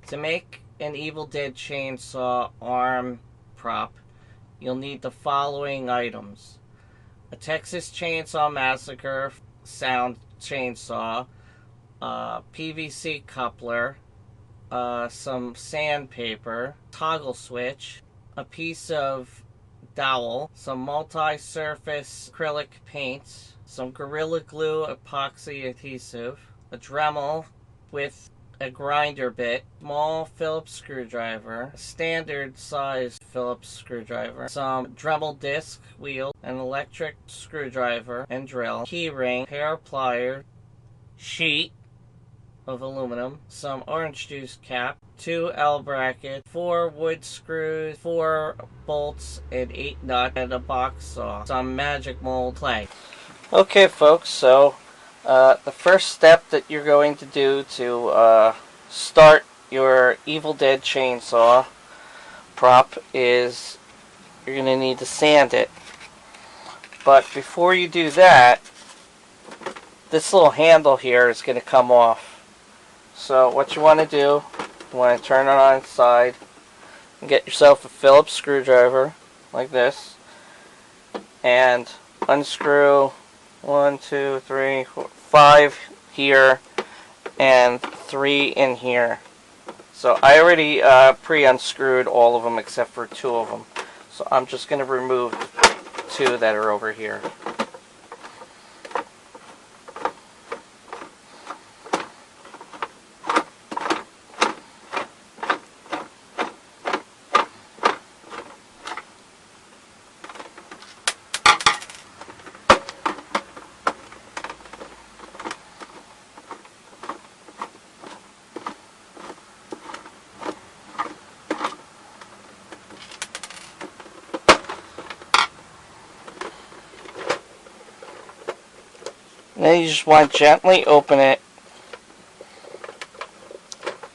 To make an Evil Dead chainsaw arm prop, you'll need the following items: a Texas Chainsaw Massacre sound chainsaw, PVC coupler, some sandpaper, toggle switch, a piece of dowel, some multi-surface acrylic paint, some Gorilla Glue epoxy adhesive, a Dremel with a grinder bit, small Phillips screwdriver, a standard size Phillips screwdriver, some Dremel disc wheel, an electric screwdriver and drill, key ring, pair of pliers, sheet of aluminum, some orange juice cap, 2 L brackets, 4 wood screws, 4 bolts, and 8 nuts, and a box saw, some magic mold clay. Okay folks, so the first step that you're going to do to start your Evil Dead chainsaw prop is you're going to need to sand it. But before you do that, this little handle here is going to come off. So what you want to do, you want to turn it on its side and get yourself a Phillips screwdriver like this and unscrew 1, 2, 3, 4, 5 here and 3 in here. So I already pre-unscrewed all of them except for 2 of them. So I'm just going to remove 2 that are over here. Then you just want to gently open it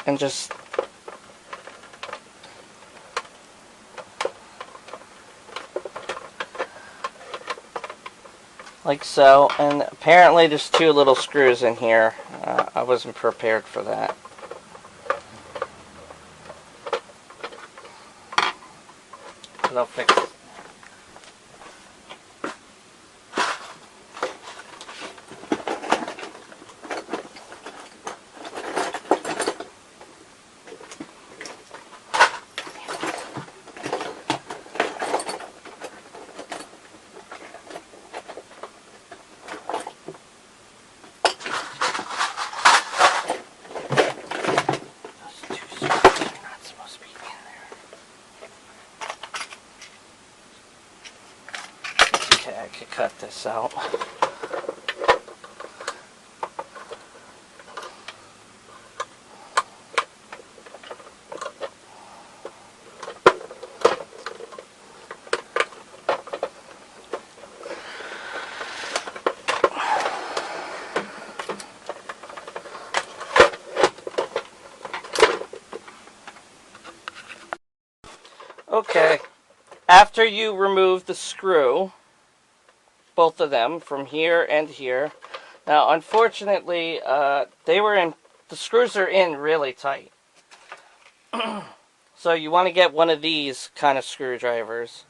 and just like so. And apparently there's 2 little screws in here. I wasn't prepared for that. But I'll fix it. Okay, I could cut this out. Okay, after you remove the screw, both of them from here and here. Now, unfortunately, the screws are in really tight. So you want to get one of these kind of screwdrivers.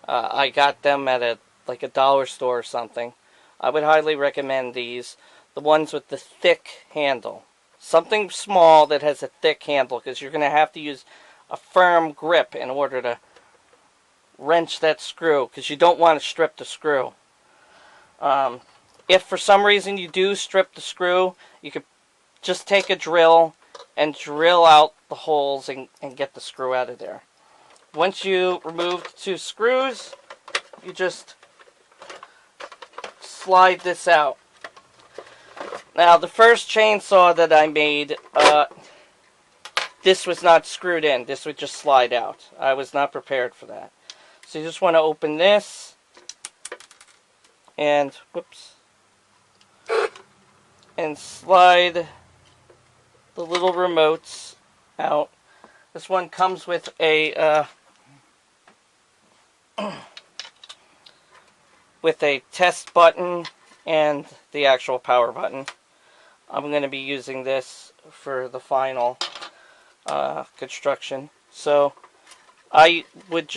I got them at like a dollar store or something. I would highly recommend these. The ones with the thick handle. Something small that has a thick handle, because you're going to have to use a firm grip in order to wrench that screw, because you don't want to strip the screw. If for some reason you do strip the screw, you could just take a drill and drill out the holes and get the screw out of there. Once you remove the 2 screws, you just slide this out. Now, the first chainsaw that I made, this was not screwed in. This would just slide out. I was not prepared for that. So you just want to open this and, whoops, and slide the little remotes out. This one comes with a test button and the actual power button. I'm going to be using this for the final construction. So I would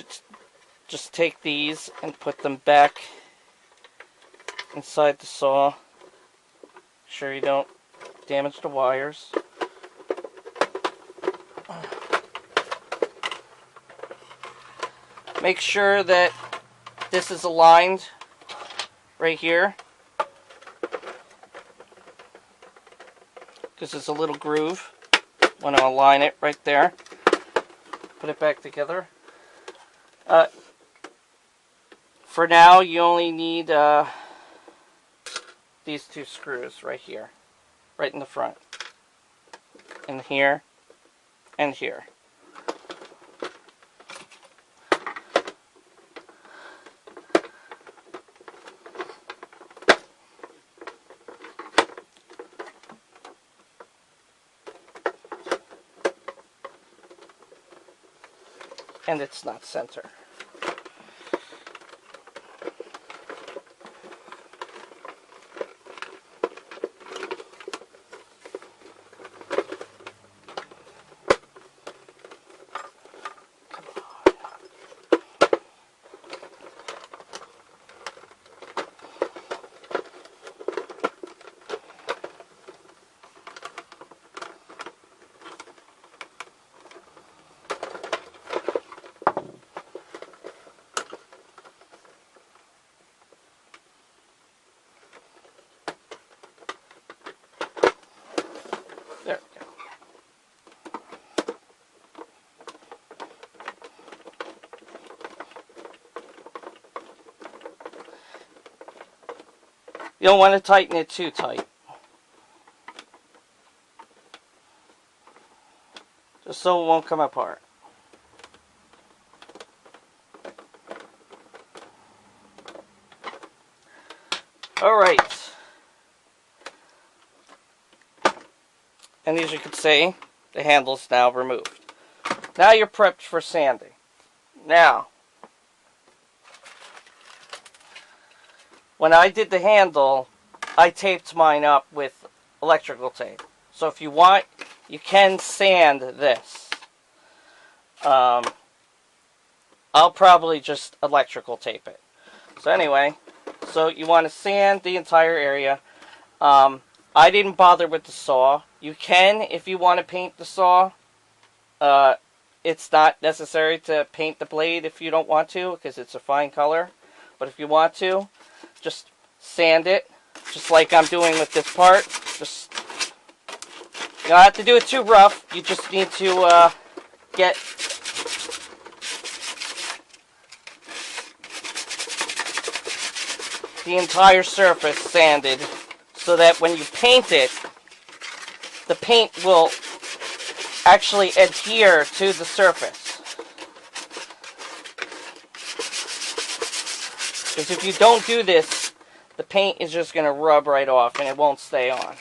just take these and put them back inside the saw. Sure you don't damage the wires. Make sure that this is aligned right here, because there's a little groove. Want to align it right there. Put it back together. For now, you only need these two screws right here, right in the front, and here, and here. And it's not center. There we go. You don't want to tighten it too tight. Just so it won't come apart. Alright. And as you can see, the handle's now removed. Now you're prepped for sanding. Now, when I did the handle, I taped mine up with electrical tape. So if you want, you can sand this. I'll probably just electrical tape it. So anyway, so you want to sand the entire area. I didn't bother with the saw. You can if you want to paint the saw. It's not necessary to paint the blade if you don't want to, because it's a fine color. But if you want to, just sand it, just like I'm doing with this part. Just, you don't have to do it too rough. You just need to get the entire surface sanded, so that when you paint it, the paint will actually adhere to the surface. Because if you don't do this, the paint is just going to rub right off and it won't stay on.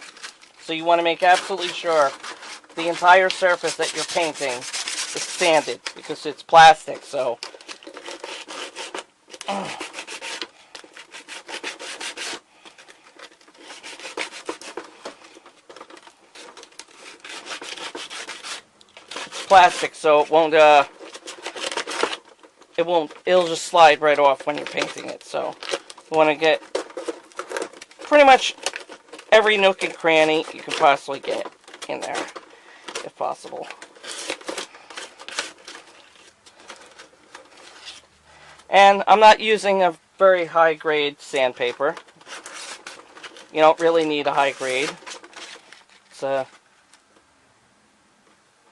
So you want to make absolutely sure the entire surface that you're painting is sanded, because it's plastic, so plastic, so it'll just slide right off when you're painting it. So you want to get pretty much every nook and cranny you can possibly get in there, if possible. And I'm not using a very high grade sandpaper. You don't really need a high grade.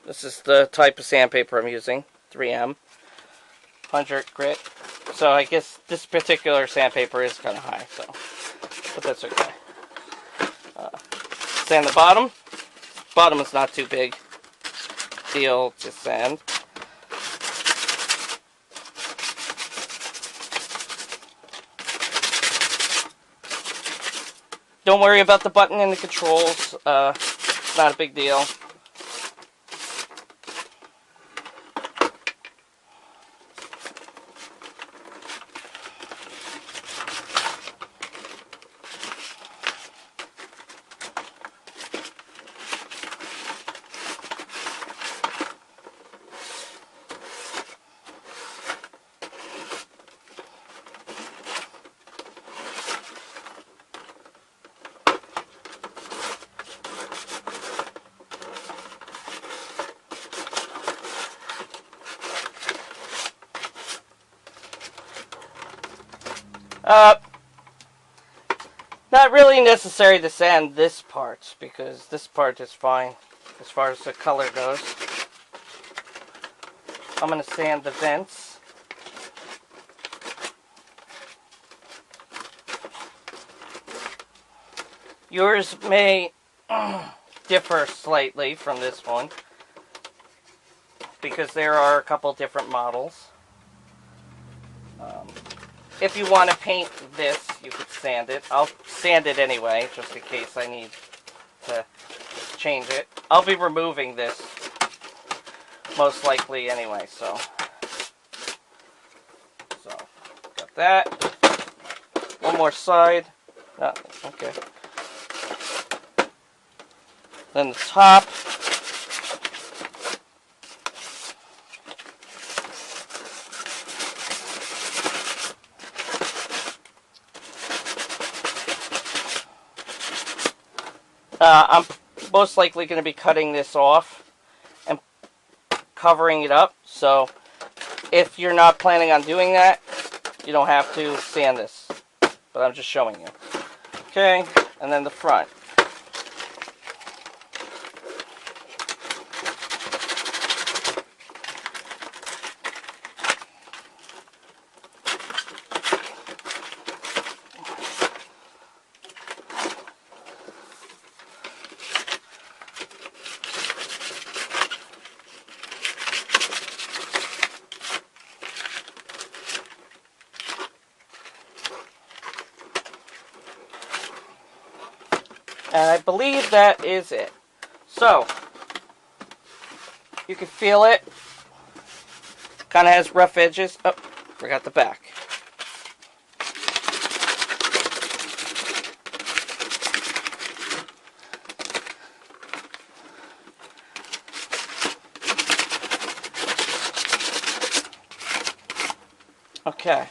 This is the type of sandpaper I'm using, 3M, 100 grit. So I guess this particular sandpaper is kind of high, so, but that's okay. Sand the bottom. Bottom is not too big deal to sand. Don't worry about the button and the controls. It's not a big deal. Not really necessary to sand this part, because this part is fine as far as the color goes. I'm going to sand the vents. Yours may differ slightly from this one, because there are a couple different models. If you want to paint this, you could sand it. I'll sand it anyway, just in case I need to change it. I'll be removing this, most likely anyway, so got that. One more side. Oh, okay. Then the top. I'm most likely going to be cutting this off and covering it up. So if you're not planning on doing that, you don't have to sand this. But I'm just showing you. Okay, and then the front. And I believe that is it. So, you can feel it. Kind of has rough edges. Oh, forgot the back. Okay.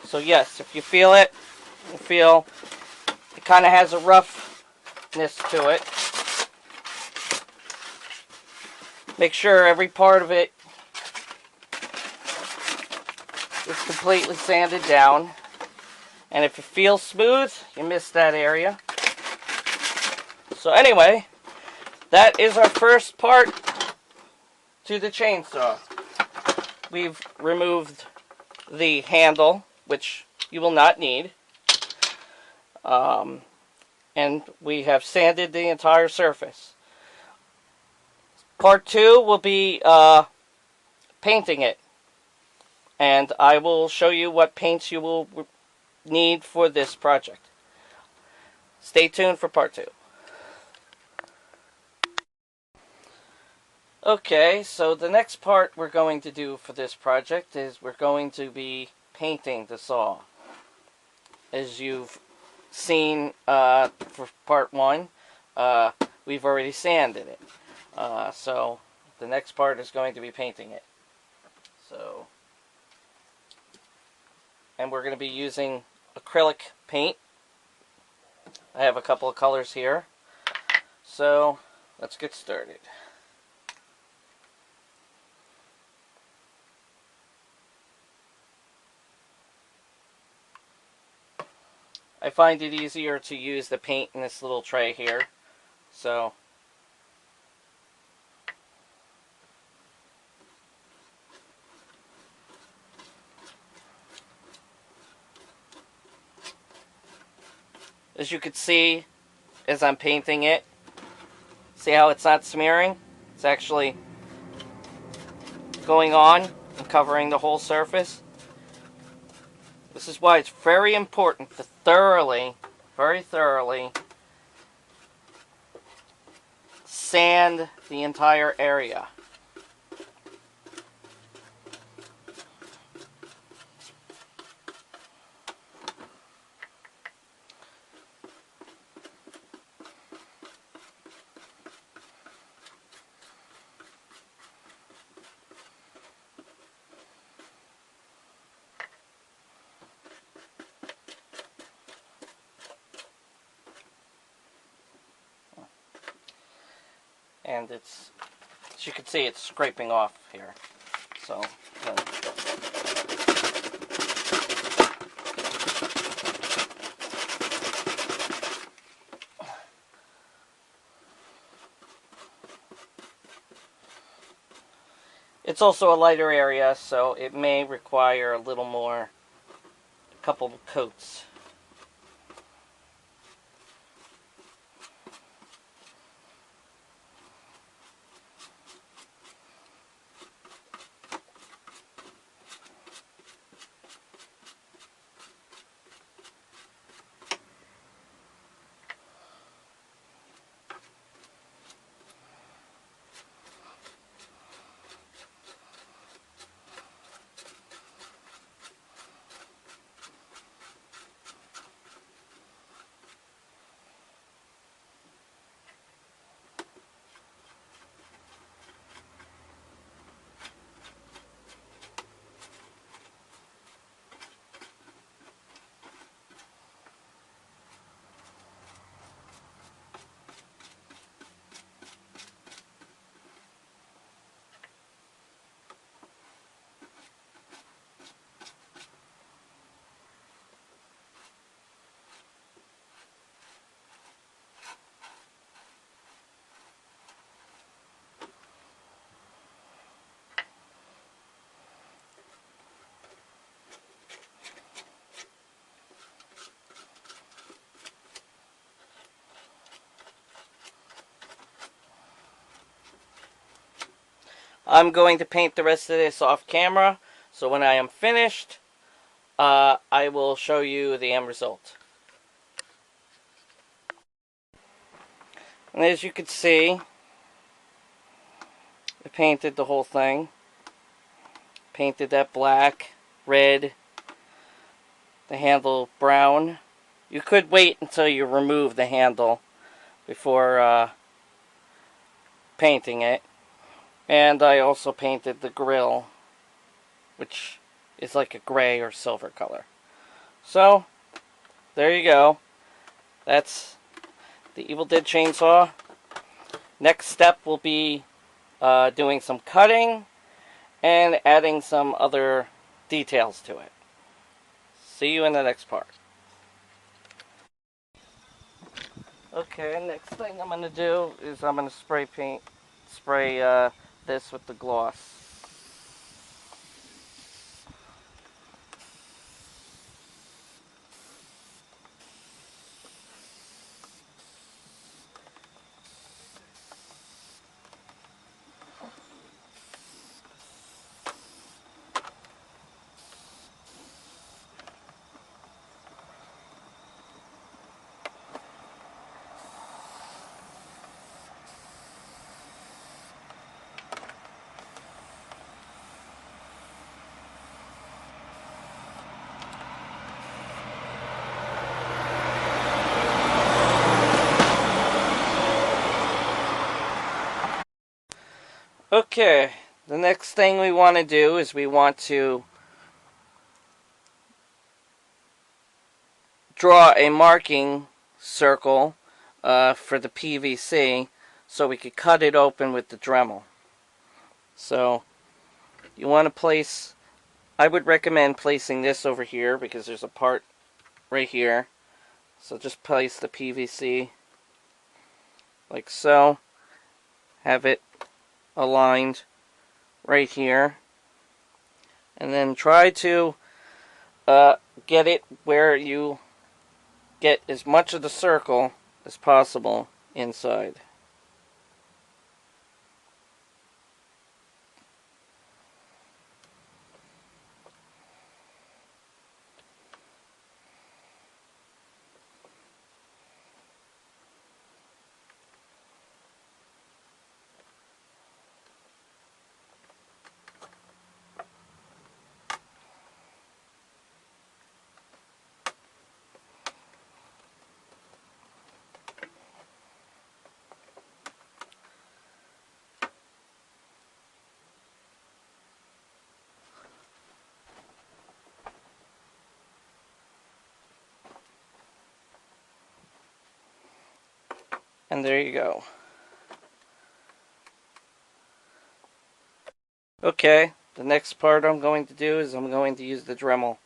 So yes, if you feel it, you feel it kind of has a roughness to it. Make sure every part of it is completely sanded down. And if it feels smooth, you missed that area. So anyway, that is our first part to the chainsaw. We've removed the handle, which you will not need. And we have sanded the entire surface. Part 2 will be painting it. And I will show you what paints you will need for this project. Stay tuned for part 2. Okay, so the next part we're going to do for this project is we're going to be painting the saw. As you've seen for part 1, we've already sanded it. So the next part is going to be painting it. So, and we're going to be using acrylic paint. I have a couple of colors here. So let's get started. I find it easier to use the paint in this little tray here. So as you can see, as I'm painting it, see how it's not smearing? It's actually going on and covering the whole surface. This is why it's very important to thoroughly, very thoroughly sand the entire area. And it's, as you can see, it's scraping off here. So, It's also a lighter area, so it may require a little more, a couple of coats. I'm going to paint the rest of this off camera, so when I am finished, I will show you the end result. And as you can see, I painted the whole thing. Painted that black, red, the handle brown. You could wait until you remove the handle before painting it. And I also painted the grill, which is like a gray or silver color. So, there you go. That's the Evil Dead chainsaw. Next step will be doing some cutting and adding some other details to it. See you in the next part. Okay, next thing I'm going to do is I'm going to spray this with the gloss. Okay, the next thing we want to do is we want to draw a marking circle for the PVC so we could cut it open with the Dremel. So you want to place, I would recommend placing this over here because there's a part right here. So just place the PVC like so. Have it aligned right here. And then try to get it where you get as much of the circle as possible inside. And there you go. Okay, the next part I'm going to do is I'm going to use the Dremel.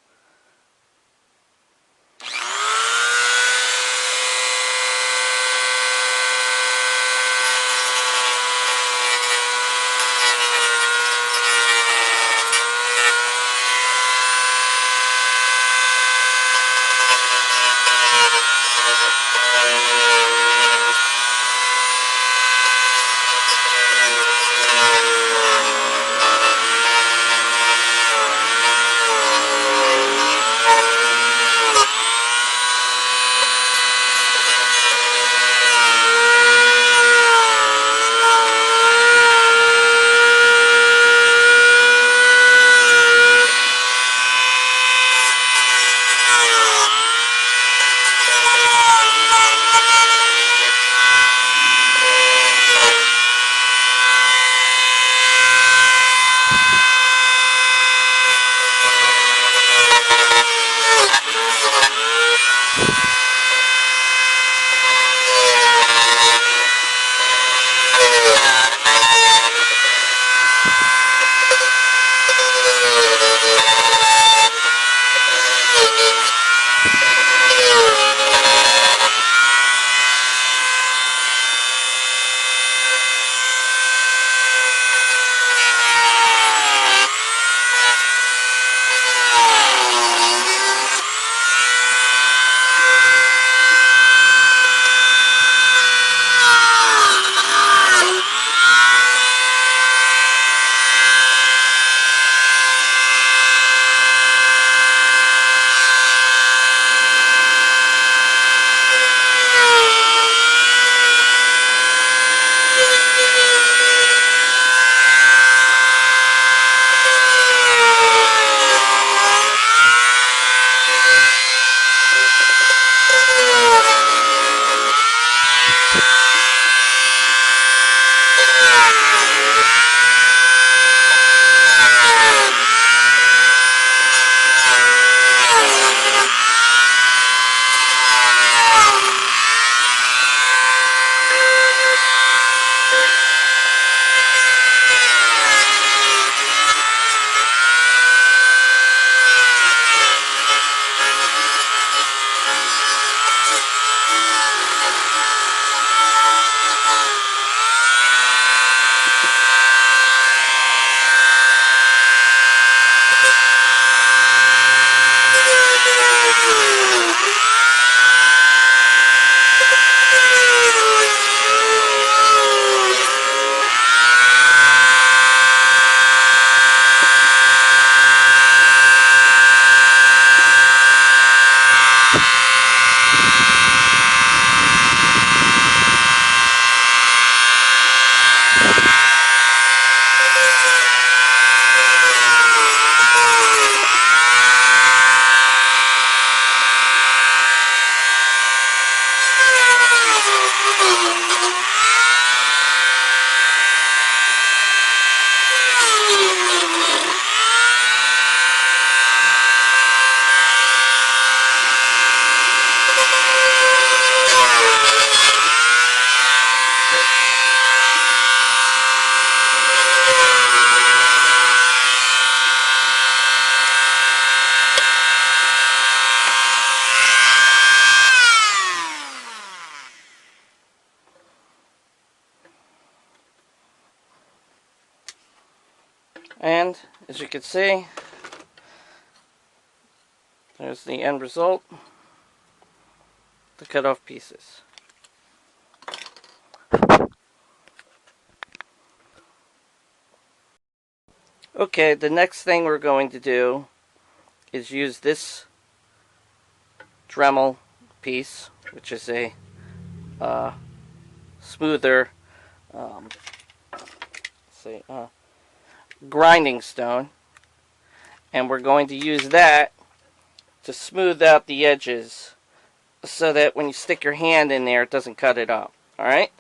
And as you can see, there's the end result, the cut off pieces. Okay, the next thing we're going to do is use this Dremel piece, which is a smoother grinding stone, and we're going to use that to smooth out the edges so that when you stick your hand in there it doesn't cut it up. Alright?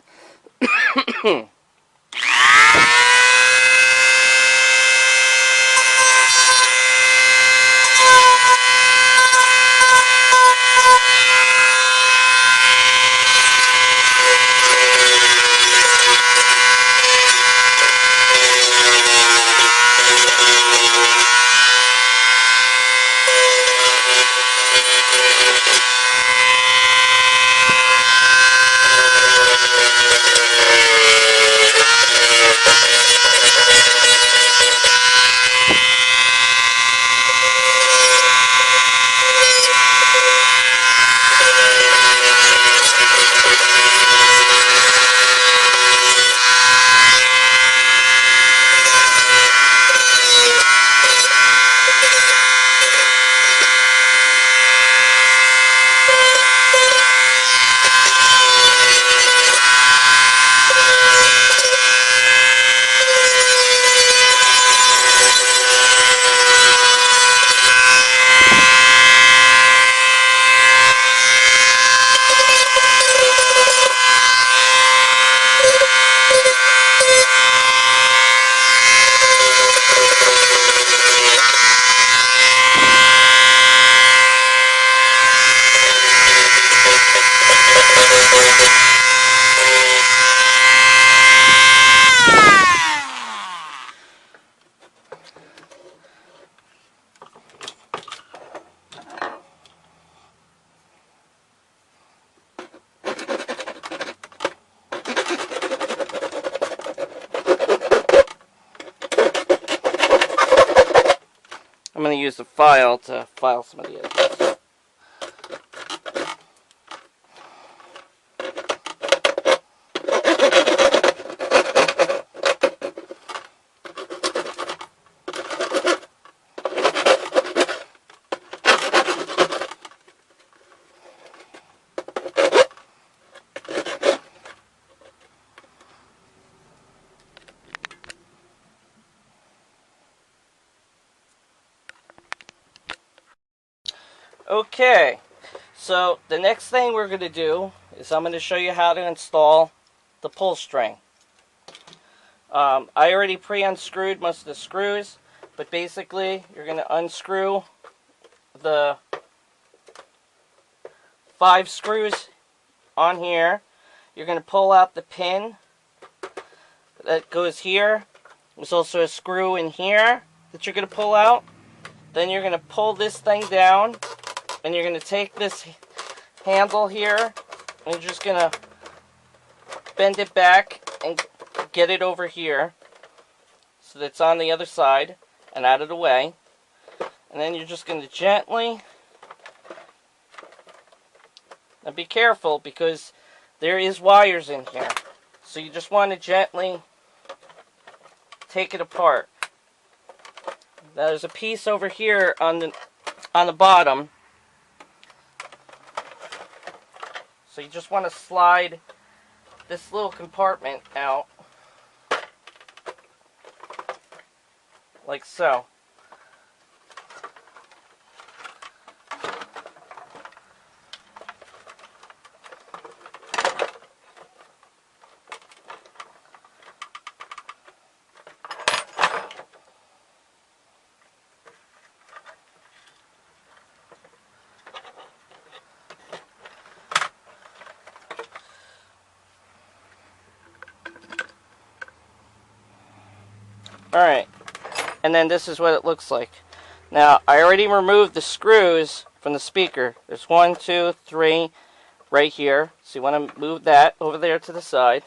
I'm going to use the file to file some of the edges. Okay, so the next thing we're going to do is I'm going to show you how to install the pull string. I already pre-unscrewed most of the screws, but basically you're going to unscrew the 5 screws on here. You're going to pull out the pin that goes here. There's also a screw in here that you're going to pull out. Then you're going to pull this thing down, and you're going to take this handle here, and you're just going to bend it back and get it over here so that it's on the other side and out of the way. And then you're just going to gently, and be careful because there is wires in here, so you just want to gently take it apart. Now there's a piece over here on the bottom, so you just want to slide this little compartment out like so. Alright, and then this is what it looks like. Now, I already removed the screws from the speaker. There's 1, 2, 3 right here. So you want to move that over there to the side.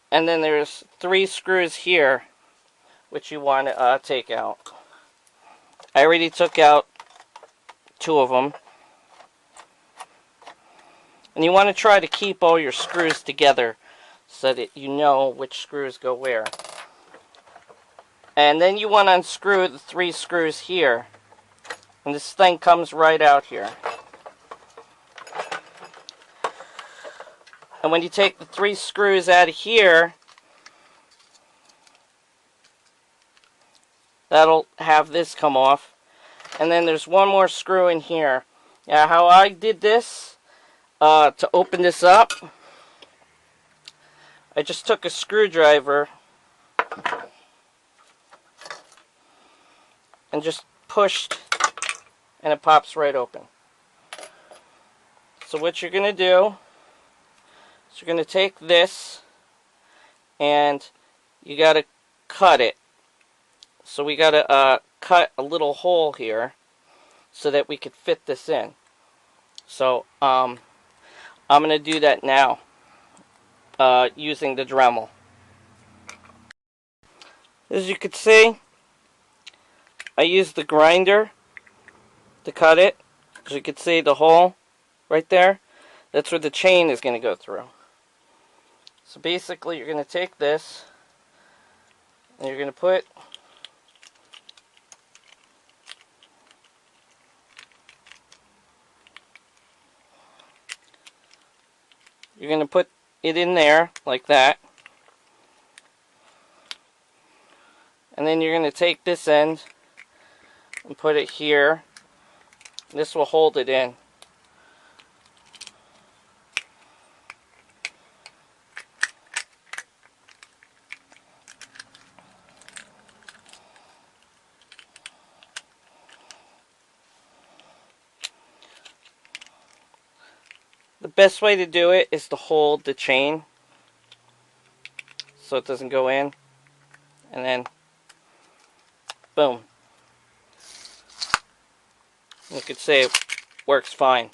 And then there's 3 screws here, which you want to take out. I already took out 2 of them. And you want to try to keep all your screws together so that you know which screws go where. And then you want to unscrew the 3 screws here. And this thing comes right out here. And when you take the 3 screws out of here, that'll have this come off. And then there's 1 more screw in here. Now how I did this, to open this up, I just took a screwdriver and just pushed, and it pops right open. So what you're going to do is you're going to take this and you got to cut it. So we got to cut a little hole here so that we could fit this in. So I'm going to do that now using the Dremel. As you can see, I used the grinder to cut it. As you can see, the hole right there, that's where the chain is going to go through. So basically you're going to take this and you're going to put it in there like that, and then you're going to take this end and put it here. This will hold it in. The best way to do it is to hold the chain so it doesn't go in, and then boom. You could say it works fine.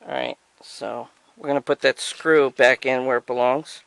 Alright, so we're going to put that screw back in where it belongs.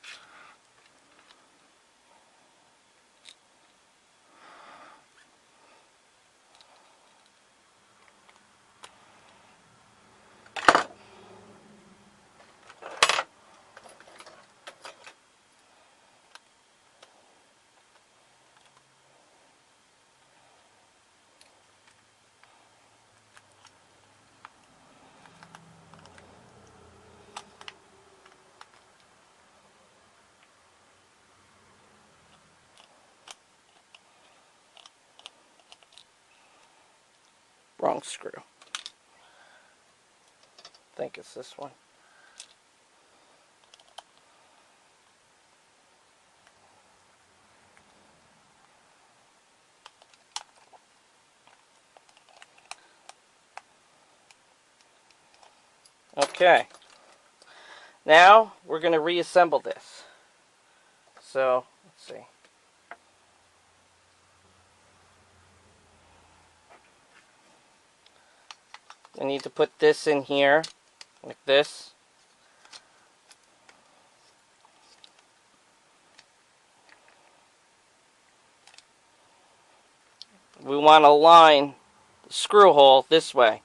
Wrong screw. I think it's this one. Okay. Now we're going to reassemble this. So, let's see. I need to put this in here, like this. We want to line the screw hole this way.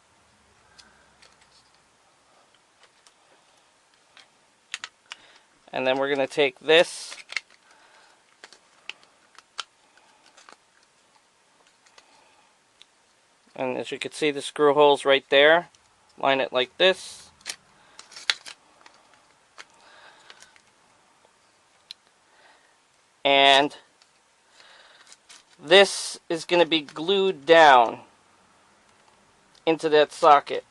And then we're going to take this and as you can see, the screw hole's right there. Line it like this. And this is going to be glued down into that socket.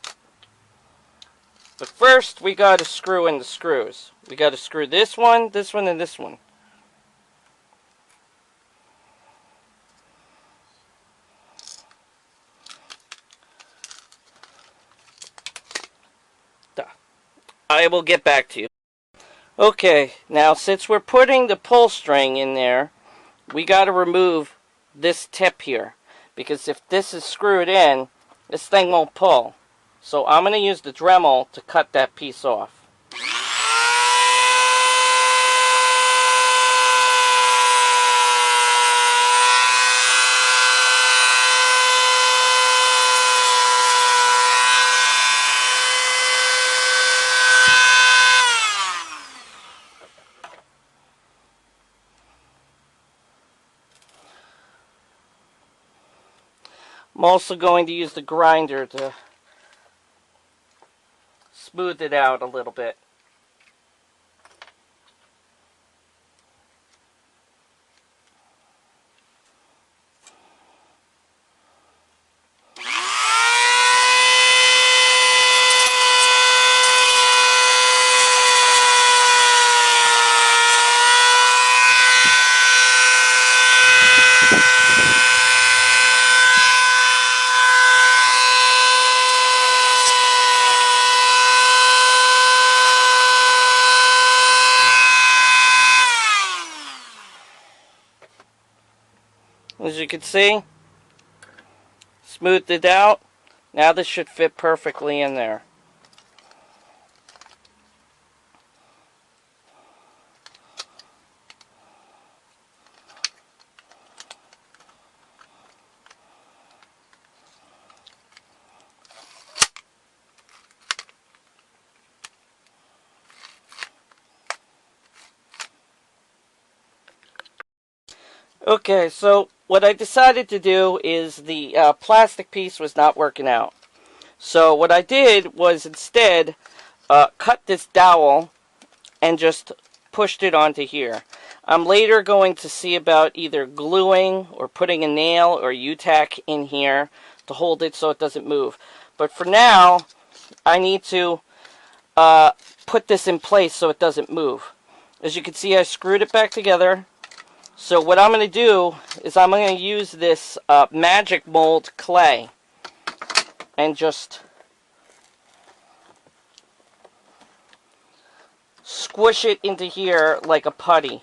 But first, we got to screw in the screws. We got to screw this one, and this one. I will get back to you. Okay, now since we're putting the pull string in there, we got to remove this tip here. Because if this is screwed in, this thing won't pull. So I'm going to use the Dremel to cut that piece off. I'm also going to use the grinder to smooth it out a little bit. As you can see, smoothed it out. Now this should fit perfectly in there. Okay, so what I decided to do is the plastic piece was not working out. So what I did was instead cut this dowel and just pushed it onto here. I'm later going to see about either gluing or putting a nail or U-tack in here to hold it so it doesn't move. But for now, I need to put this in place so it doesn't move. As you can see, I screwed it back together. So what I'm going to do is I'm going to use this magic mold clay and just squish it into here like a putty.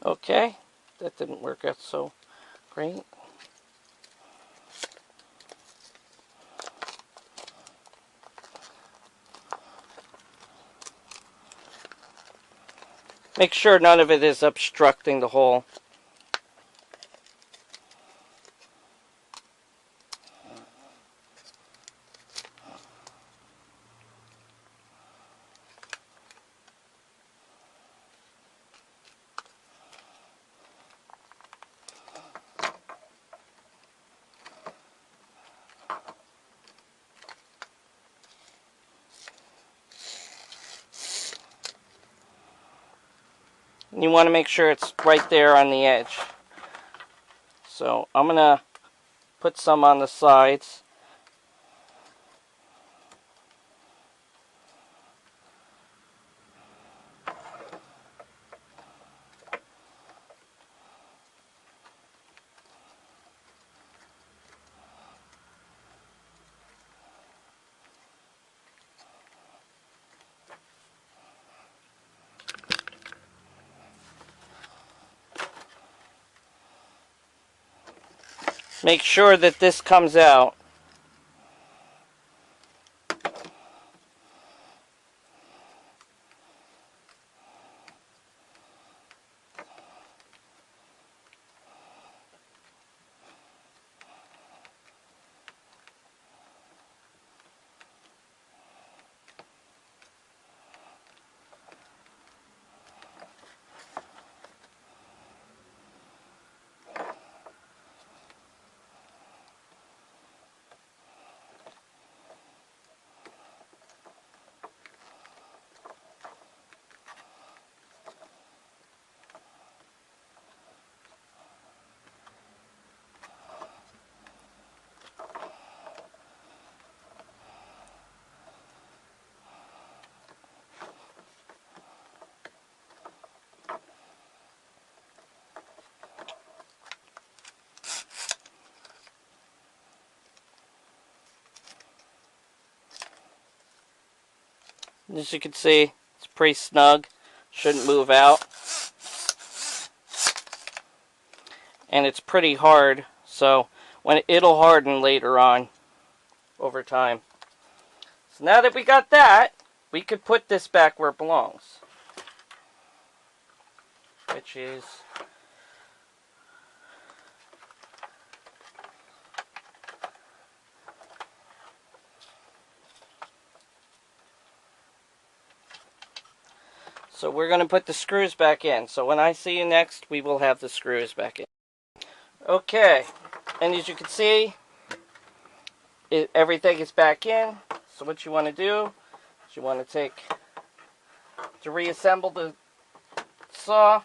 Okay, that didn't work out so great. Make sure none of it is obstructing the hole. You want to make sure it's right there on the edge. So I'm going to put some on the sides. Make sure that this comes out. As you can see, it's pretty snug. Shouldn't move out. And it's pretty hard, so it'll harden later on over time. So now that we got that, we could put this back where it belongs. Which is so we're going to put the screws back in. So when I see you next, we will have the screws back in. Okay, and as you can see, everything is back in. So what you want to do is you want to reassemble the saw,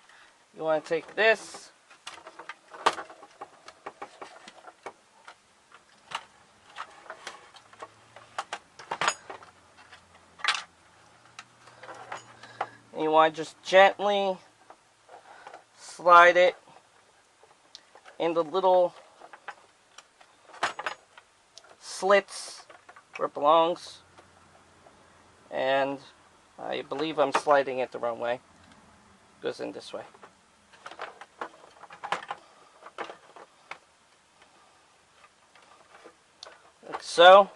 you want to take this, and you want to just gently slide it in the little slits where it belongs. And I believe I'm sliding it the wrong way. It goes in this way. Like so.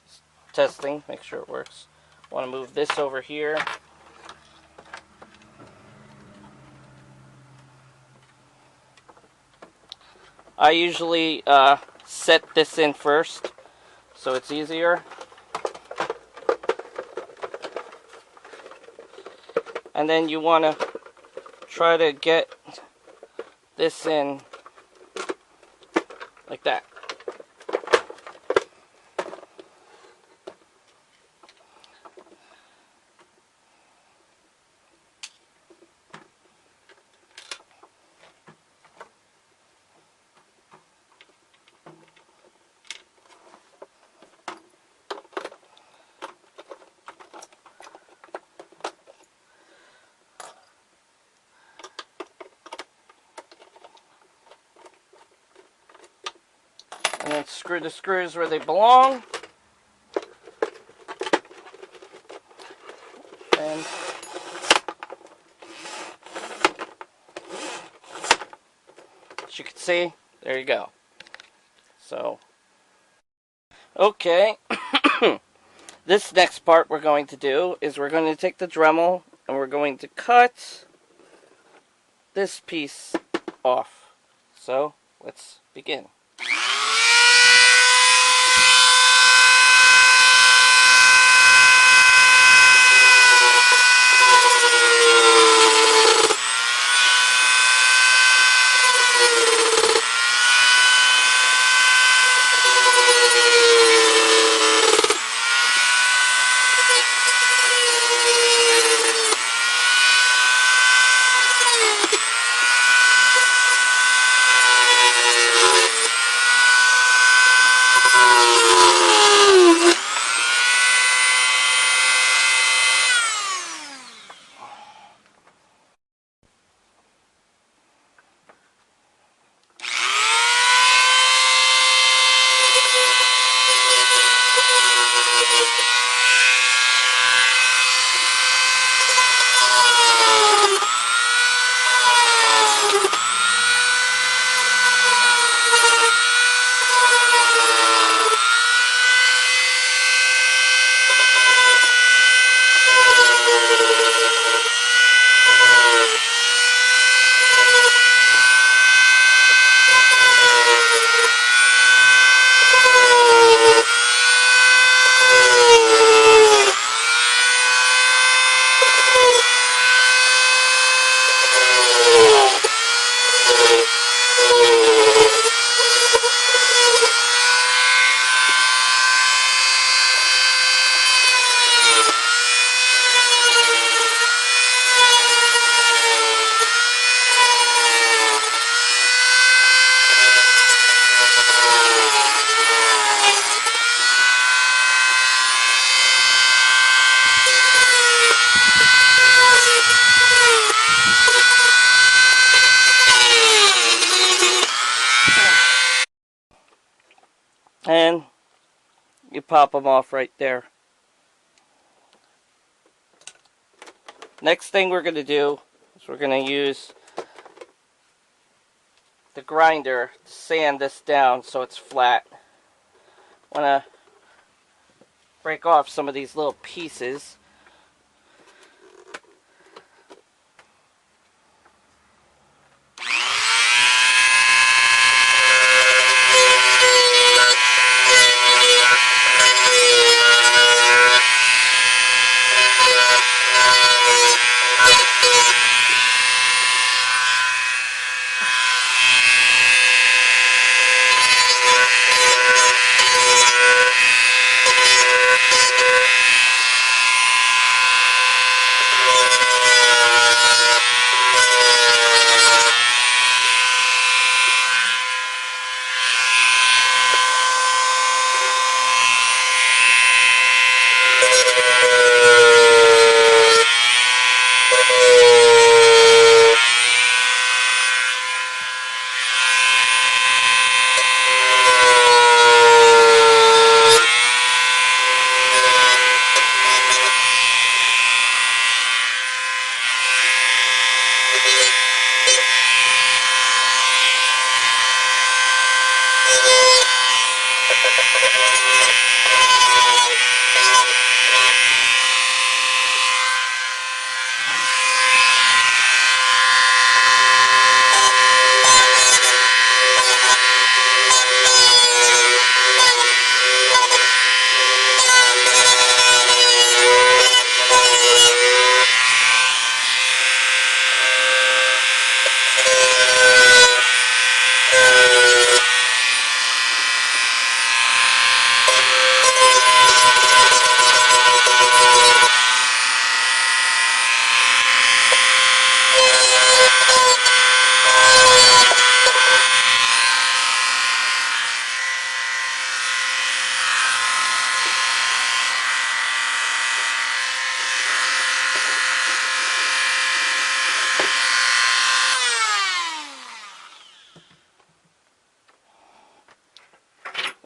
Just testing, make sure it works. I want to move this over here. I usually set this in first, so it's easier. And then you want to try to get this in like that. And then screw the screws where they belong. And as you can see, there you go. So, okay. This next part we're going to do is we're going to take the Dremel and we're going to cut this piece off. So, let's begin. and you pop them off right there. Next thing we're going to do is we're going to use the grinder to sand this down so it's flat. I want to break off some of these little pieces.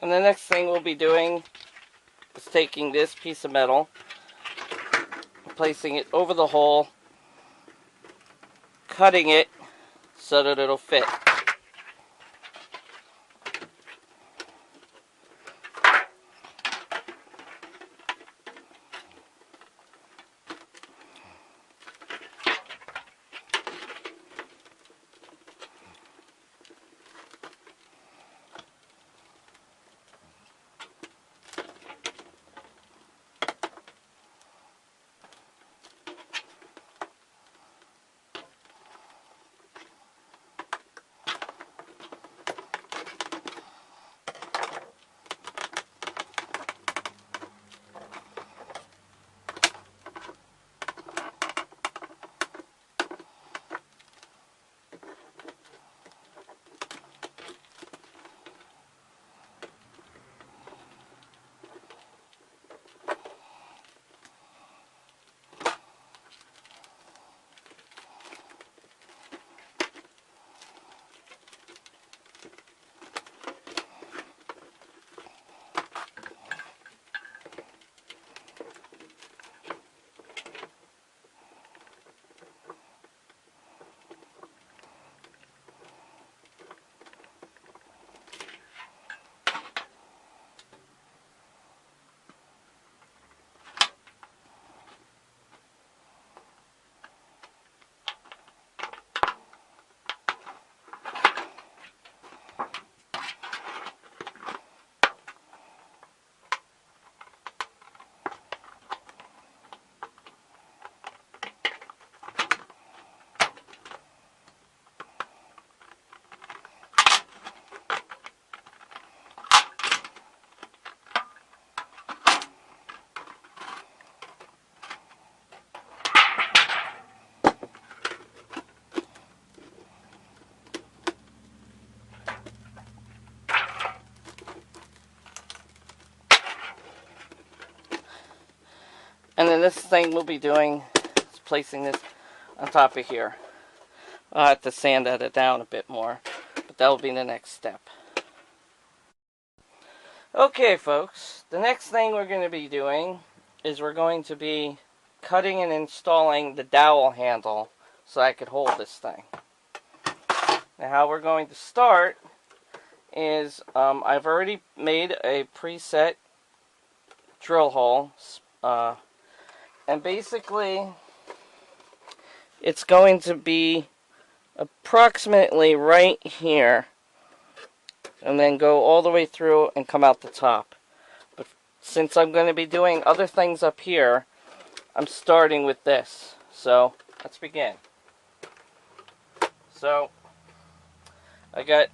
And the next thing we'll be doing is taking this piece of metal, placing it over the hole, cutting it so that it'll fit. And then this thing we'll be doing is placing this on top of here. I'll have to sand that down a bit more, but that'll be the next step. Okay, folks, the next thing we're going to be doing is we're going to be cutting and installing the dowel handle so I could hold this thing. Now, how we're going to start is I've already made a preset drill hole, and basically it's going to be approximately right here, and then go all the way through and come out the top. But since I'm going to be doing other things up here, I'm starting with this. So let's begin. So I got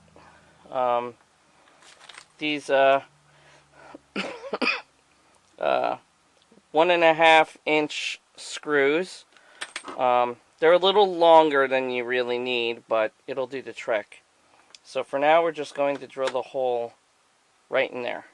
these 1.5-inch screws. They're a little longer than you really need, but it'll do the trick. So for now, we're just going to drill the hole right in there.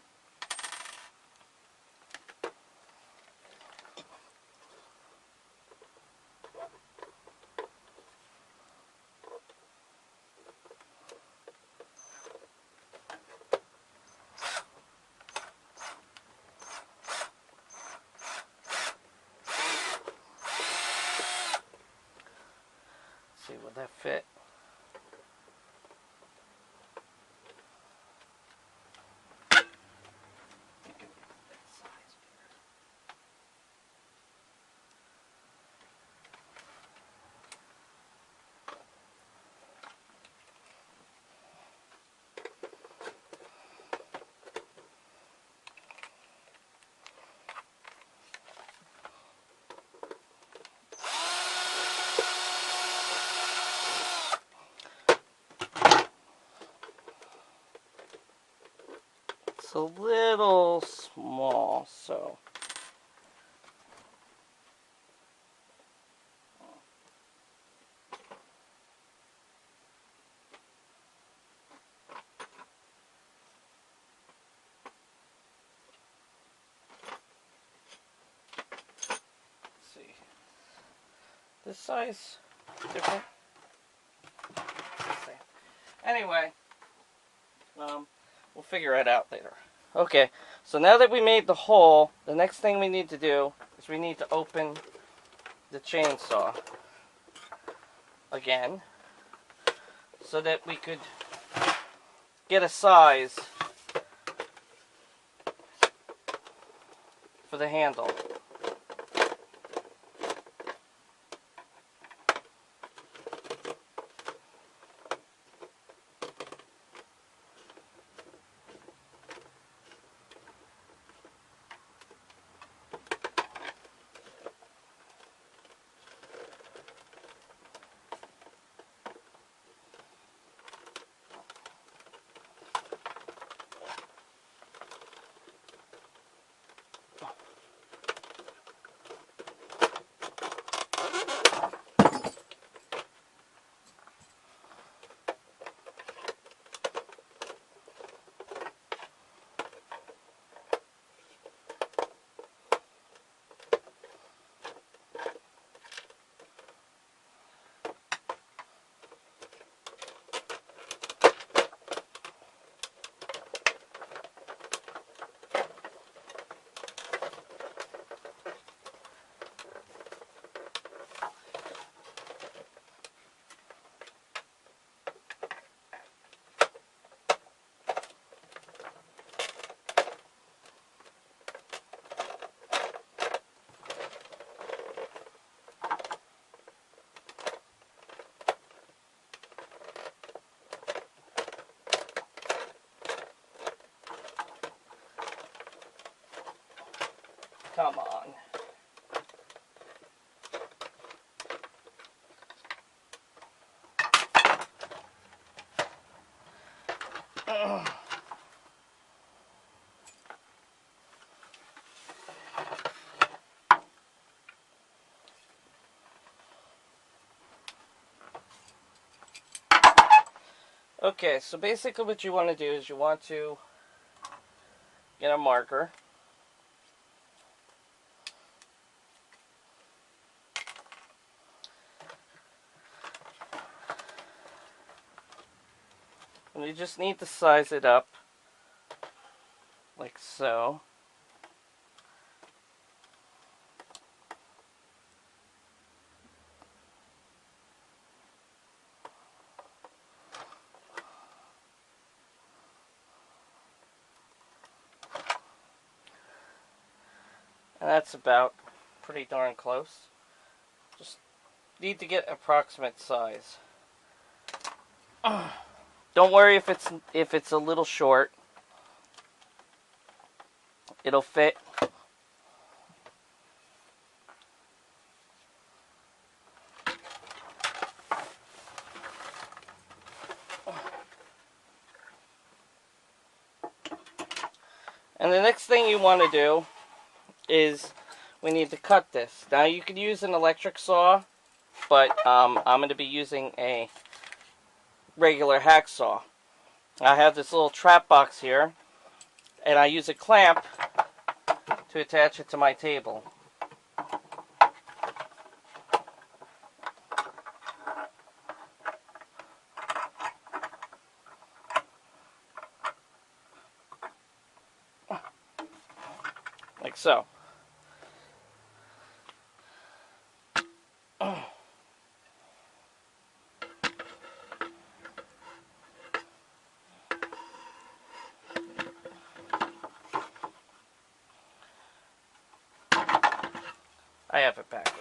Let's see, will that fit? It's a little small, so let's see. This size different. Let's see. Anyway, we'll figure it out later. Okay, so now that we made the hole, the next thing we need to do is we need to open the chainsaw again so that we could get a size for the handle. Come on. Okay, so basically what you want to do is you want to get a marker. And you just need to size it up like so. And that's about pretty darn close. Just need to get approximate size. Don't worry if it's a little short. It'll fit. And the next thing you want to do is we need to cut this. Now you could use an electric saw, but I'm going to be using a regular hacksaw. I have this little trap box here, and I use a clamp to attach it to my table. Like so. I have it backwards.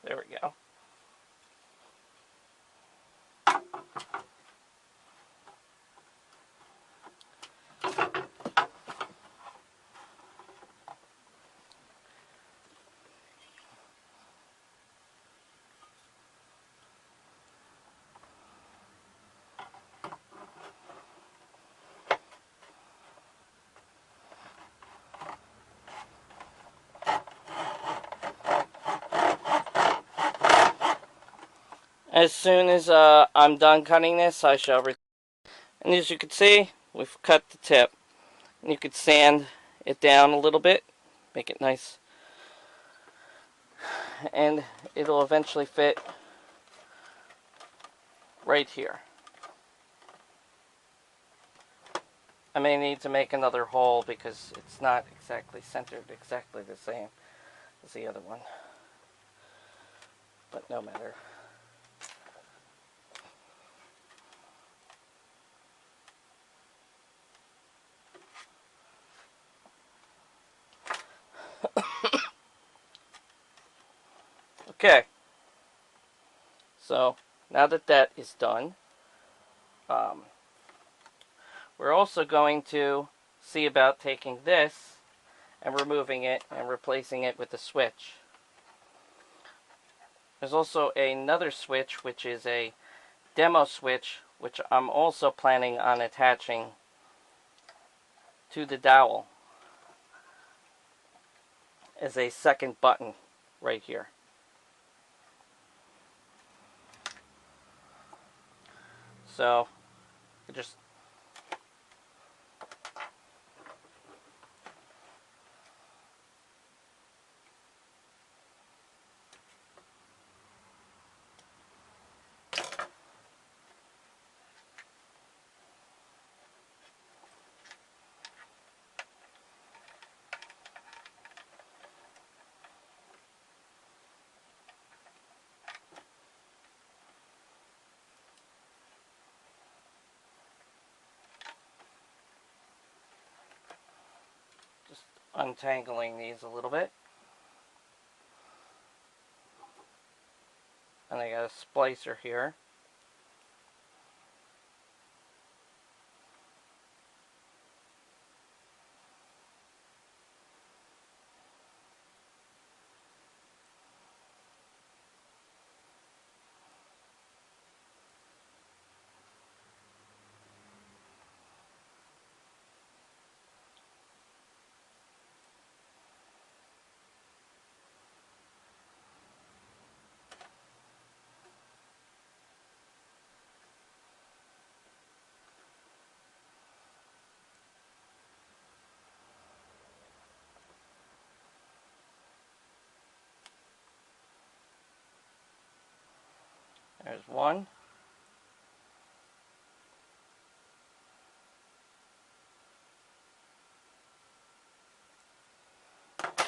There we go. As soon as I'm done cutting this, I shall and as you can see, we've cut the tip. And you could sand it down a little bit, make it nice, and it'll eventually fit right here. I may need to make another hole because it's not exactly centered exactly the same as the other one, but no matter. Okay, so now that that is done, we're also going to see about taking this and removing it and replacing it with a switch. There's also another switch, which is a demo switch, which I'm also planning on attaching to the dowel as a second button right here. So just untangling these a little bit. And I got a splicer here. There's one.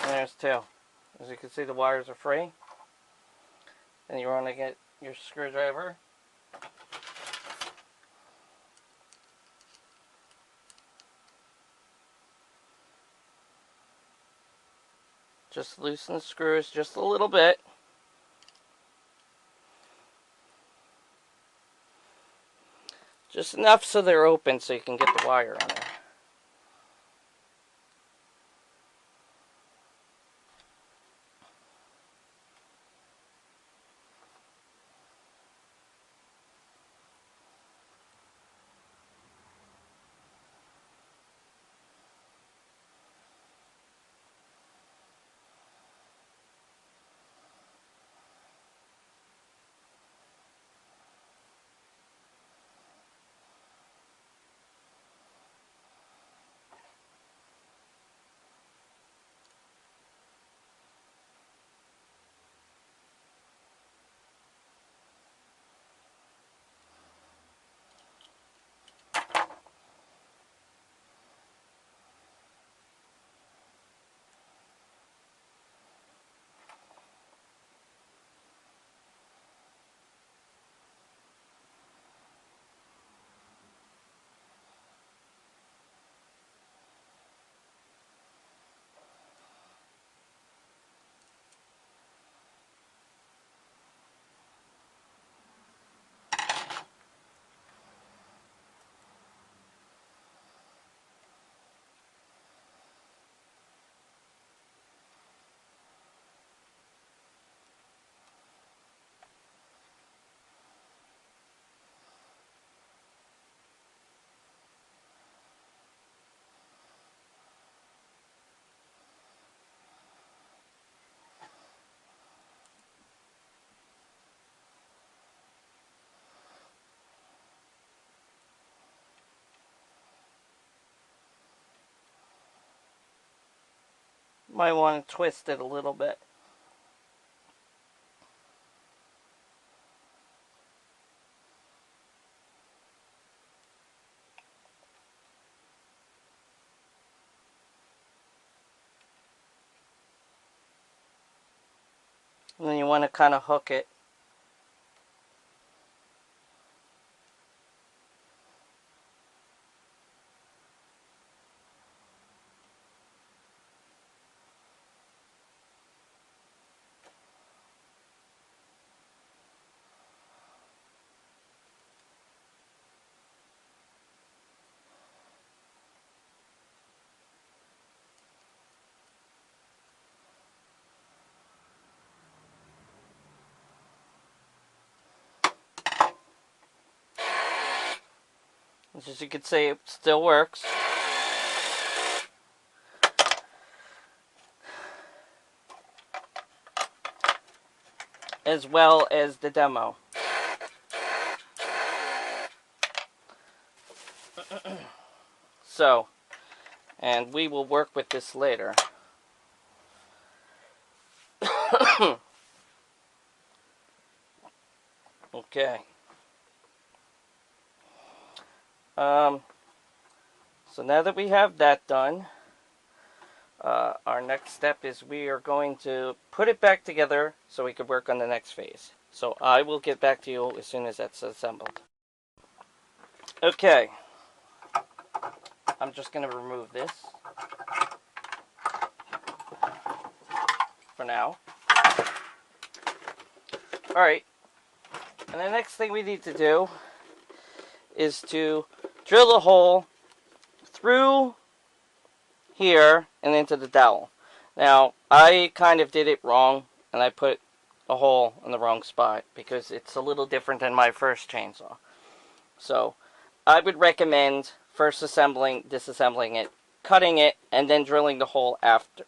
And there's two. As you can see, the wires are free. And you want to get your screwdriver. Just loosen the screws just a little bit. Just enough so they're open so you can get the wire on there. Might want to twist it a little bit. And then you want to kind of hook it. As you can see, it still works. As well as the demo. So, and we will work with this later. Okay. So now that we have that done, our next step is we are going to put it back together so we can work on the next phase. So I will get back to you as soon as that's assembled. Okay. I'm just going to remove this for now. Alright. And the next thing we need to do is to drill a hole through here and into the dowel. Now, I kind of did it wrong, and I put a hole in the wrong spot because it's a little different than my first chainsaw. So, I would recommend first disassembling it, cutting it, and then drilling the hole after.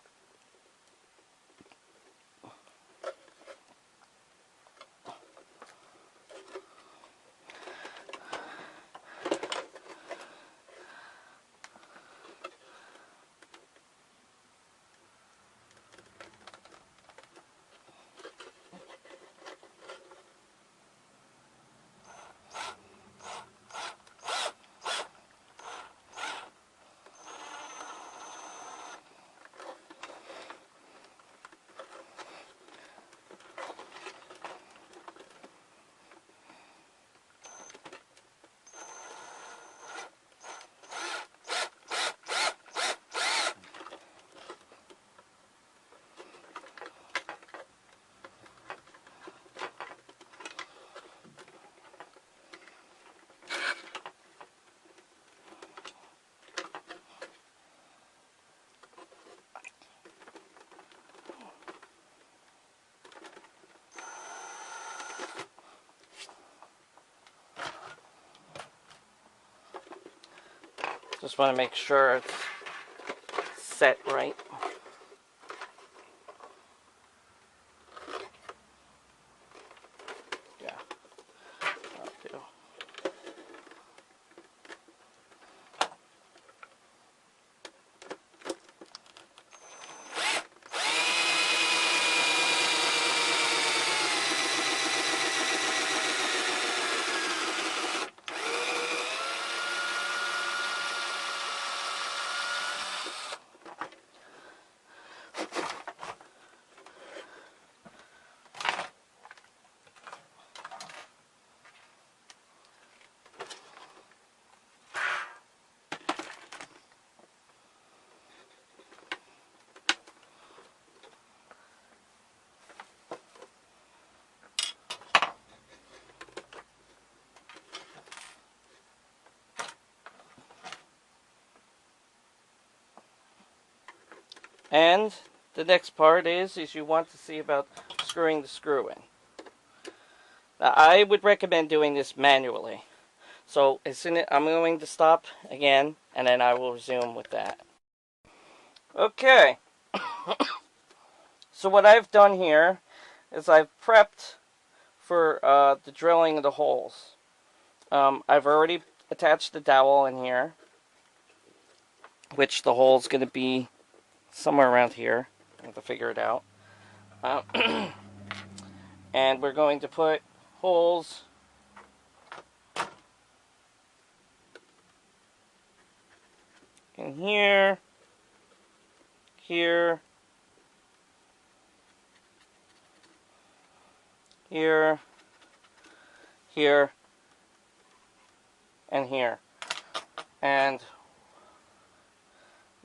Just want to make sure it's set right. Yeah, that'll do. And the next part is you want to see about screwing the screw in. Now, I would recommend doing this manually. So as soon as I'm going to stop again, and then I will resume with that. Okay. So what I've done here is I've prepped for the drilling of the holes. I've already attached the dowel in here, which the hole is going to be somewhere around here. I have to figure it out. And we're going to put holes in here, here, here, here, and here. And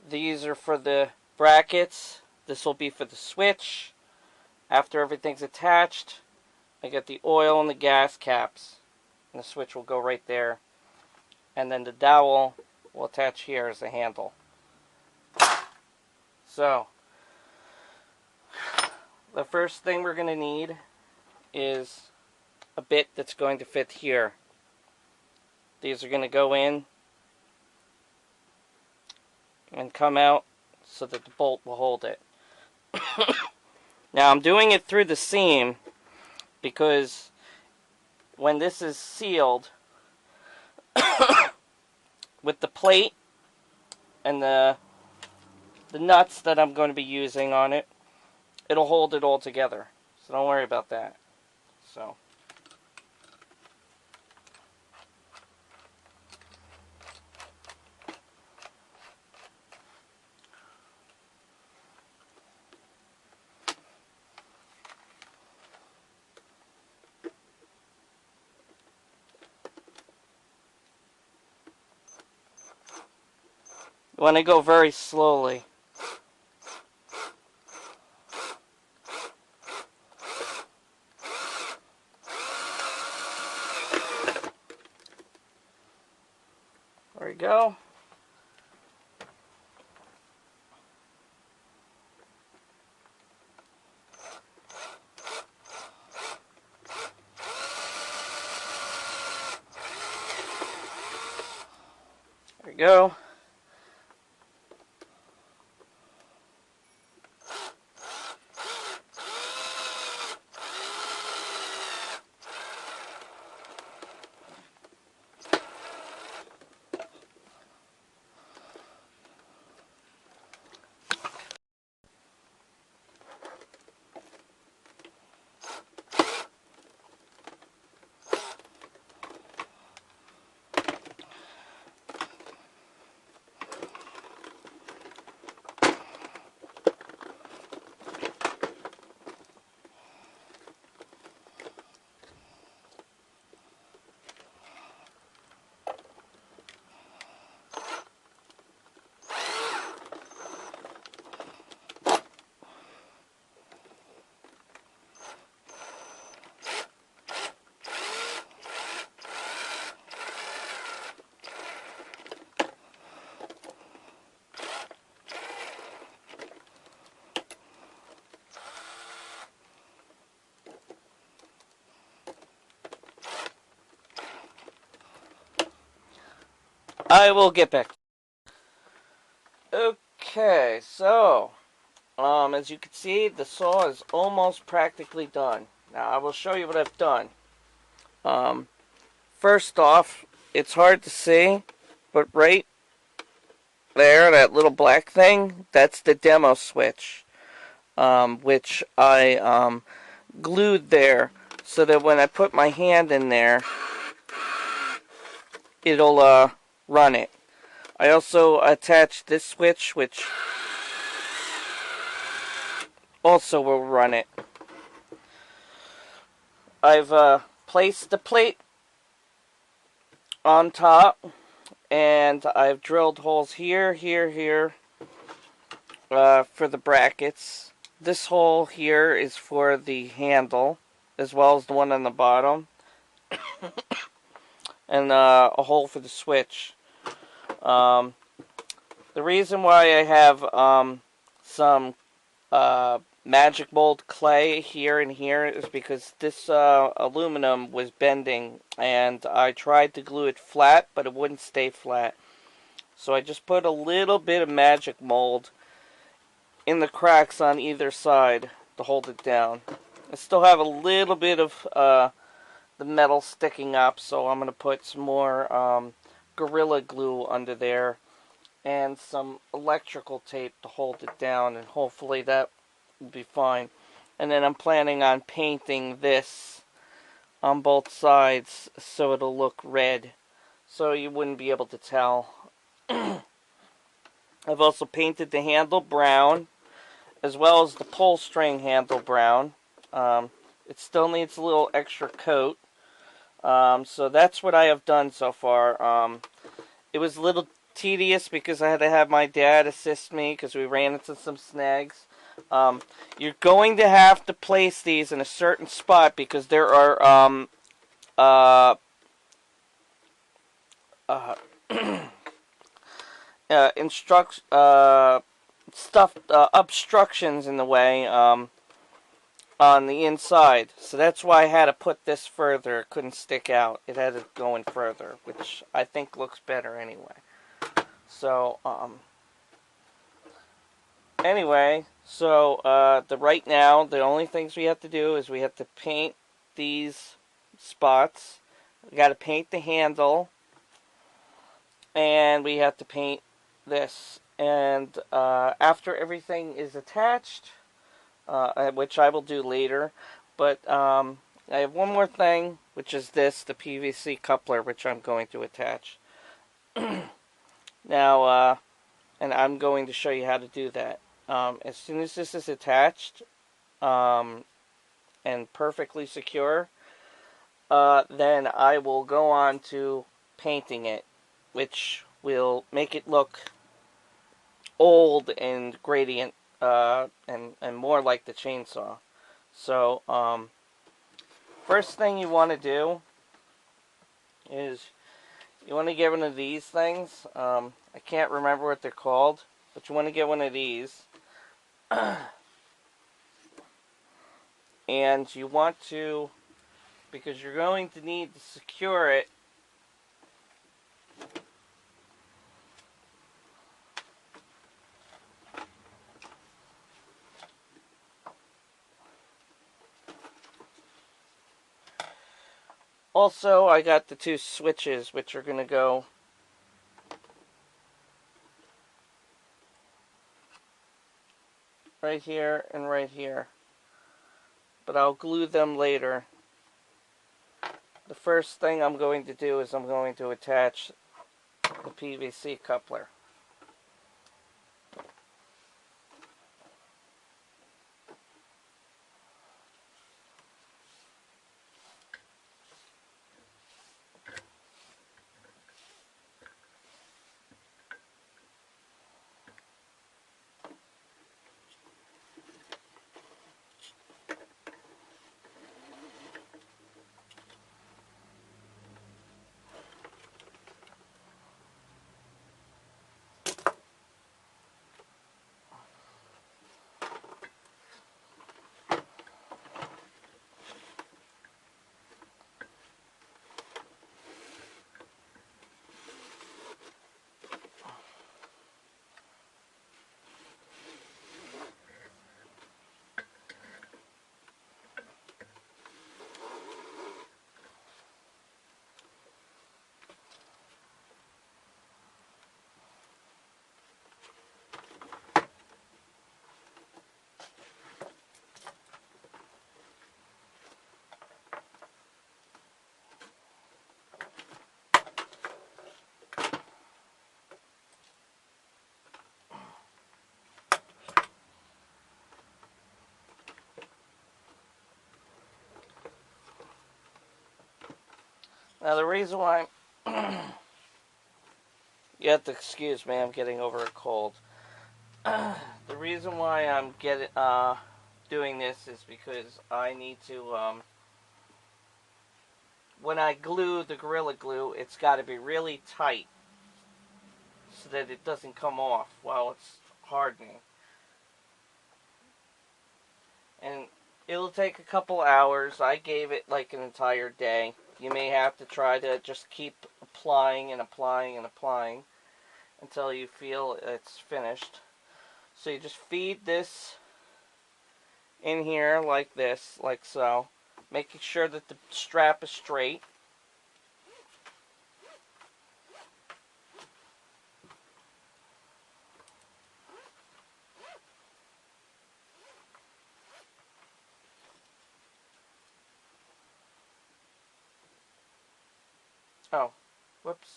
these are for the brackets. This will be for the switch. After everything's attached, I get the oil and the gas caps. And the switch will go right there. And then the dowel will attach here as a handle. So, the first thing we're going to need is a bit that's going to fit here. These are going to go in and come out so that the bolt will hold it. Now I'm doing it through the seam because when this is sealed with the plate and the nuts that I'm going to be using on it, it'll hold it all together. So don't worry about that. So you want to go very slowly. There we go. There we go. I will get back. Okay, so as you can see, the saw is almost practically done. Now I will show you what I've done. First off, it's hard to see, but right there, that little black thing, that's the demo switch, which I glued there so that when I put my hand in there, it'll run it. I also attached this switch, which also will run it. I've placed the plate on top, and I've drilled holes here, here, for the brackets. This hole here is for the handle, as well as the one on the bottom, and a hole for the switch. The reason why I have some magic mold clay here and here is because this aluminum was bending, and I tried to glue it flat, but it wouldn't stay flat. So I just put a little bit of magic mold in the cracks on either side to hold it down. I still have a little bit of the metal sticking up, so I'm going to put some more Gorilla Glue under there and some electrical tape to hold it down, and hopefully that will be fine. And then I'm planning on painting this on both sides so it'll look red, so you wouldn't be able to tell. I've also painted the handle brown, as well as the pull string handle brown. It still needs a little extra coat. So that's what I have done so far. It was a little tedious because I had to have my dad assist me because we ran into some snags. You're going to have to place these in a certain spot because there are obstructions in the way on the inside. So that's why I had to put this further. It couldn't stick out. It had to go in further, which I think looks better anyway. So anyway, so right now the only things we have to do is we have to paint these spots. We got to paint the handle, and we have to paint this. And after everything is attached, which I will do later, but I have one more thing, which is this, the PVC coupler, which I'm going to attach. Now, and I'm going to show you how to do that. As soon as this is attached and perfectly secure, then I will go on to painting it, which will make it look old and gradient, and more like the chainsaw. So first thing you want to do is you want to get one of these things. I can't remember what they're called, but you want to get one of these. And you want to, because you're going to need to secure it, also, I got the two switches, which are going to go right here and right here. But I'll glue them later. The first thing I'm going to do is I'm going to attach the PVC coupler. Now the reason why you have to excuse me, I'm getting over a cold. The reason why I'm doing this is because I need to when I glue the Gorilla Glue, it's got to be really tight so that it doesn't come off while it's hardening. And it'll take a couple hours. I gave it like an entire day. You may have to try to just keep applying and applying and applying until you feel it's finished. So you just feed this in here like this, like so, making sure that the strap is straight. Oh, whoops,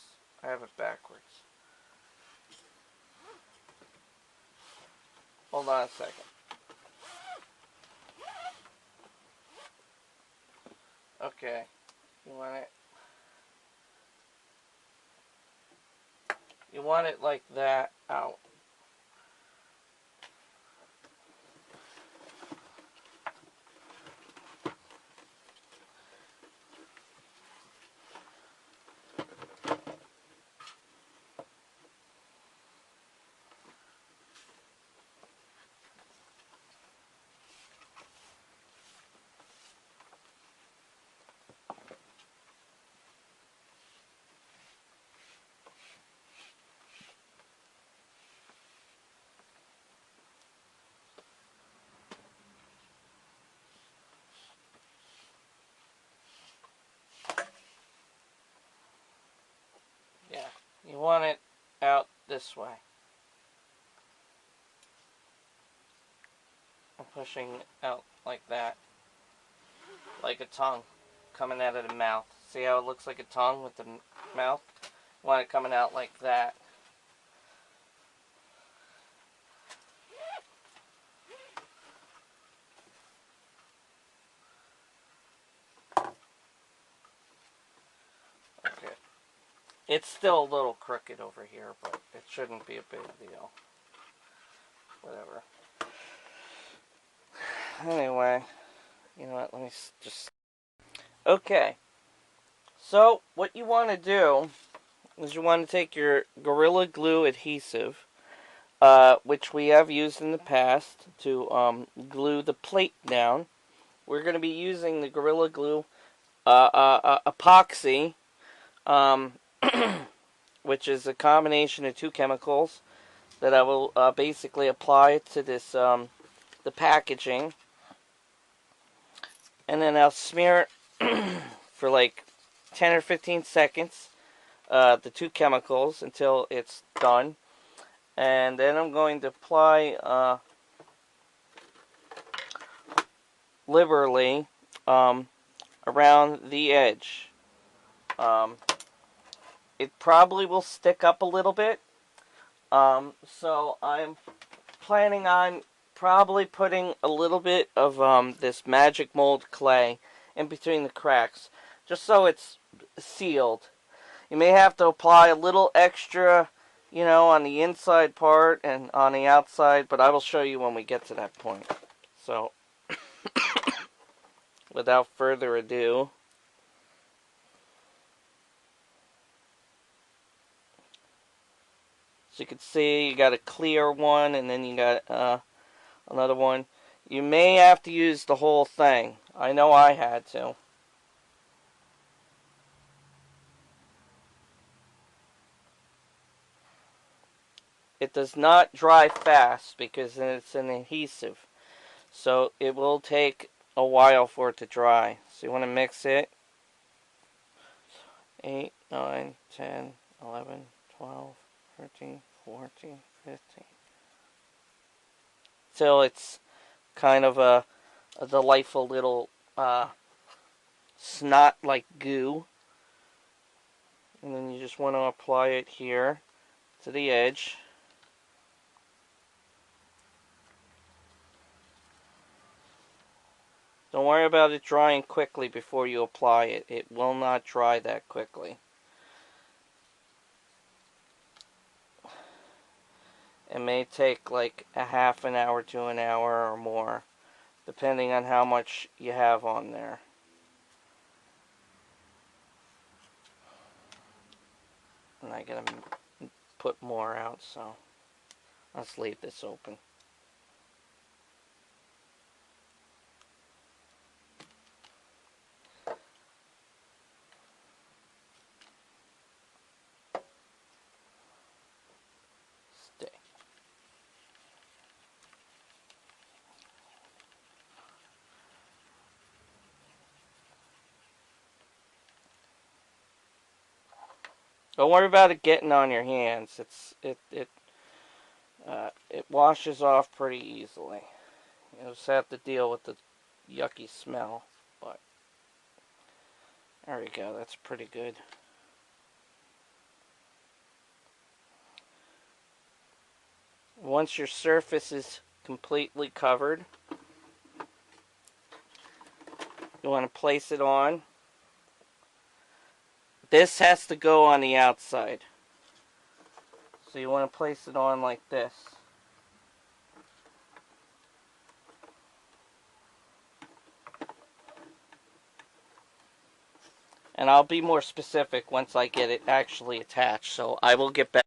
I have it backwards. Hold on a second. Okay, you want it like that out. Yeah, you want it out this way. I'm pushing out like that, like a tongue coming out of the mouth. See how it looks like a tongue with the mouth? You want it coming out like that. Okay. It's still a little crooked over here, but it shouldn't be a big deal. Whatever. Anyway, you know what, let me just... Okay. So, what you want to do is you want to take your Gorilla Glue adhesive, which we have used in the past to glue the plate down. We're going to be using the Gorilla Glue epoxy, which is a combination of two chemicals that I will basically apply to this the packaging, and then I'll smear it for like 10 or 15 seconds, the two chemicals, until it's done. And then I'm going to apply liberally around the edge. It probably will stick up a little bit, so I'm planning on probably putting a little bit of this magic mold clay in between the cracks, just so it's sealed. You may have to apply a little extra, you know, on the inside part and on the outside, but I will show you when we get to that point. So, without further ado, so you can see you got a clear one, and then you got another one. You may have to use the whole thing. I know I had to. It does not dry fast because it's an adhesive. So it will take a while for it to dry. So you want to mix it. 8, 9, 10, 11, 12, 13, 14, 15. Till it's kind of a delightful little snot-like goo. And then you just want to apply it here to the edge. Don't worry about it drying quickly before you apply it. It will not dry that quickly. It may take like a half an hour to an hour or more, depending on how much you have on there. And I gotta put more out, so let's leave this open. Stay. Don't worry about it getting on your hands. It washes off pretty easily. You just have to deal with the yucky smell, but there we go. That's pretty good. Once your surface is completely covered, you want to place it on. This has to go on the outside. So you want to place it on like this. And I'll be more specific once I get it actually attached. So I will get back.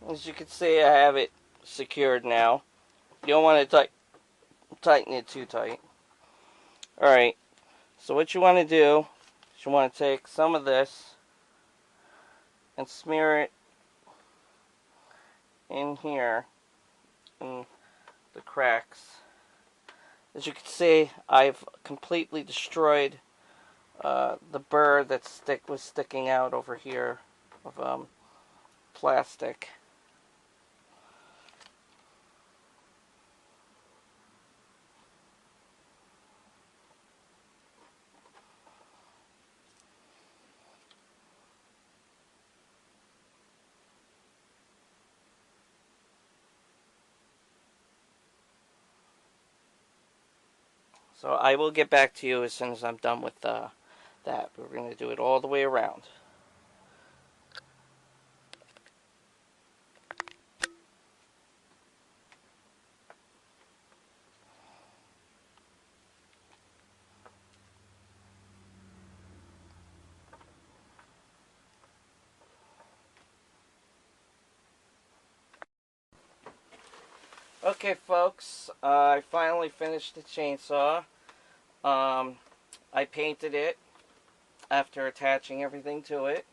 As you can see, I have it secured now. You don't want to tighten it too tight. Alright, so what you want to do is you want to take some of this and smear it in here, in the cracks. As you can see, I've completely destroyed the burr that was sticking out over here of plastic. So I will get back to you as soon as I'm done with that. We're going to do it all the way around. Okay, folks, I finally finished the chainsaw. I painted it after attaching everything to it.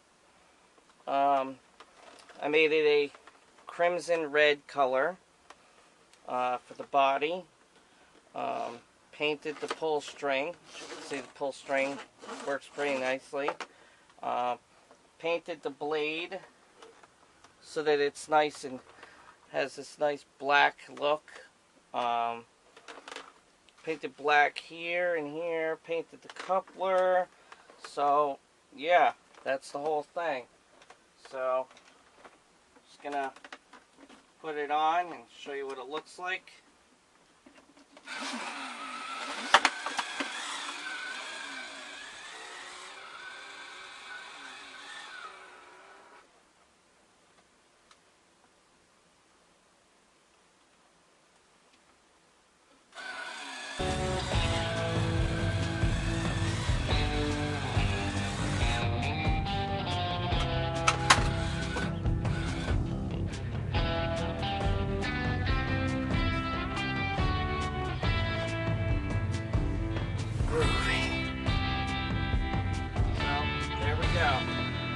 I made it a crimson red color for the body. Painted the pull string. See, the pull string works pretty nicely. Painted the blade so that it's nice and has this nice black look. Painted black here and here. Painted the coupler. So, yeah, that's the whole thing. So, just gonna put it on and show you what it looks like.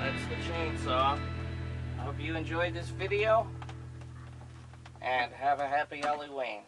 That's the chainsaw. I hope you enjoyed this video, and have a happy Halloween.